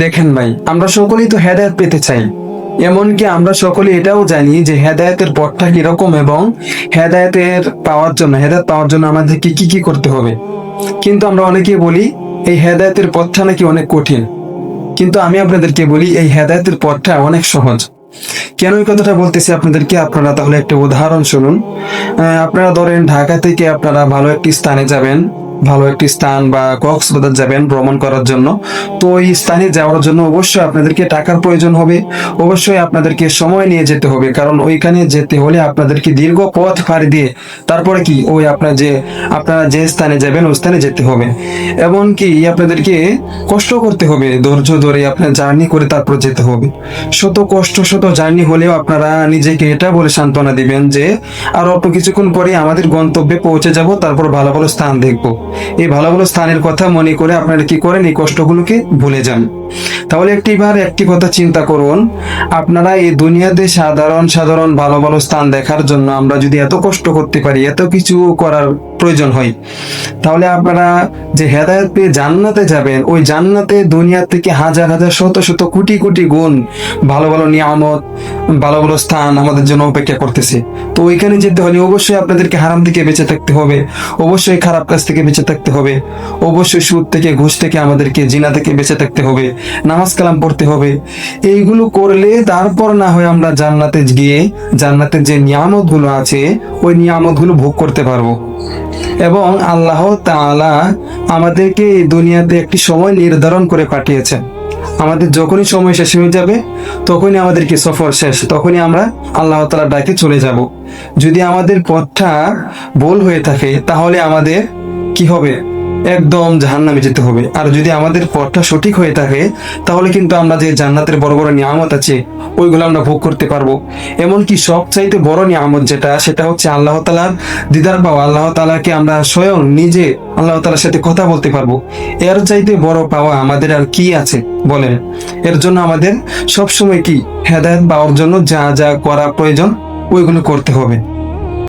দেখেন ভাই, আমরা সকলেই তো হেদায়েত পেতে চাই। এমনকি আমরা সকলে এটাও জানি যে হেদায়েতের পথটা কিরকম এবং হেদায়েত পাওয়ার জন্য আমাদেরকে কি কি করতে হবে। কিন্তু আমরা অনেকেই বলি এই হেদায়েতের পথটা নাকি অনেক কঠিন। কিন্তু আমি আপনাদেরকে বলি এই হেদায়েতের পথটা অনেক সহজ। কেন এই কথাটা বলতেছি আপনাদেরকে, আপনারা তাহলে একটা উদাহরণ শুনুন। আপনারা ধরেন ঢাকা থেকে আপনারা ভালো একটি স্থানে যাবেন, ভালো একটি স্থান বা কক্সবাজার যাবেন ভ্রমণ করার জন্য। তো ওই স্থানে যাওয়ার জন্য অবশ্যই আপনাদেরকে টাকার প্রয়োজন হবে, অবশ্যই আপনাদেরকে সময় নিয়ে যেতে হবে, কারণ ওইখানে যেতে হলে আপনাদেরকে দীর্ঘ পথ পাড়ি দিয়ে তারপরে কি ওই আপনারা যে স্থানে যাবেন ওই স্থানে যেতে হবে। এমনকি আপনাদেরকে কষ্ট করতে হবে, ধৈর্য ধরে আপনার জার্নি করে তারপর যেতে হবে। শত কষ্ট শত জার্নি হলেও আপনারা নিজেকে এটা বলে সান্ত্বনা দিবেন যে আর অল্প কিছুক্ষণ পরে আমাদের গন্তব্যে পৌঁছে যাব, তারপর ভালো ভালো স্থান দেখব। এই ভালো ভালো স্থানের কথা মনে করে আপনারা কি করেন, এই কষ্টগুলোকে ভুলে যান। তাহলে একটি কথা চিন্তা করুন, আপনারা এই দুনিয়াতে সাধারণ সাধারণ ভালো ভালো স্থান দেখার জন্য আমরা যদি এত কষ্ট করতে পারি, এত কিছু করার প্রয়োজন হয়, তাহলে আপনারা যে হেদায়েত পেয়ে জান্নাতে যাবেন, ওই জান্নাতে দুনিয়া থেকে হাজার হাজার শত শত কোটি কোটি গুণ ভালো ভালো নিয়ামত, ভালো ভালো স্থান আমাদের জন্য অপেক্ষা করতেছে। তো ওইখানে যেতে হলে অবশ্যই আপনাদেরকে হারাম থেকে বেঁচে থাকতে হবে, অবশ্যই খারাপ কাজ থেকে বেঁচে থাকতে হবে, অবশ্যই সুদ থেকে ঘুষ থেকে আমাদেরকে জিনা থেকে বেঁচে থাকতে হবে, নামাজ কালাম পড়তে হবে। এইগুলো করলে তারপর না হয় আমরা জান্নাতে গিয়ে জান্নাতের যে নিয়ামত গুলো আছে ওই নিয়ামত গুলো ভোগ করতে পারবো। এবং আল্লাহ তাআলা আমাদেরকে এই দুনিয়াতে একটি সময় নির্ধারণ করে পাঠিয়েছেন। আমাদের যখনই সময় শেষ হয়ে যাবে তখনই আমাদেরকে সফর শেষ, তখনই আমরা আল্লাহ তাআলার ডাকে চলে যাব। যদি আমাদের পথটা ভুল হয়ে থাকে তাহলে আমাদের কি হবে, একদম জাহান্নামে যেতে হবে। আর যদি আমাদের পথটা সঠিক হয়ে থাকে তাহলে কিন্তু আমরা যে জান্নাতের বড় বড় নিয়ামত আছে ওইগুলো আমরা ভোগ করতে পারবো। এমনকি সবচাইতে বড় নিয়ামত সেটা হচ্ছে আল্লাহ তাআলার দিদার পাওয়া, আল্লাহ তাআলাকে আমরা স্বয়ং নিজে আল্লাহ তাআলার সাথে কথা বলতে পারবো। এর চাইতে বড় পাওয়া আমাদের আর কি আছে বলেন। এর জন্য আমাদের সবসময় কি হেদায়েত পাওয়ার জন্য যা যা করা প্রয়োজন ওইগুলো করতে হবে।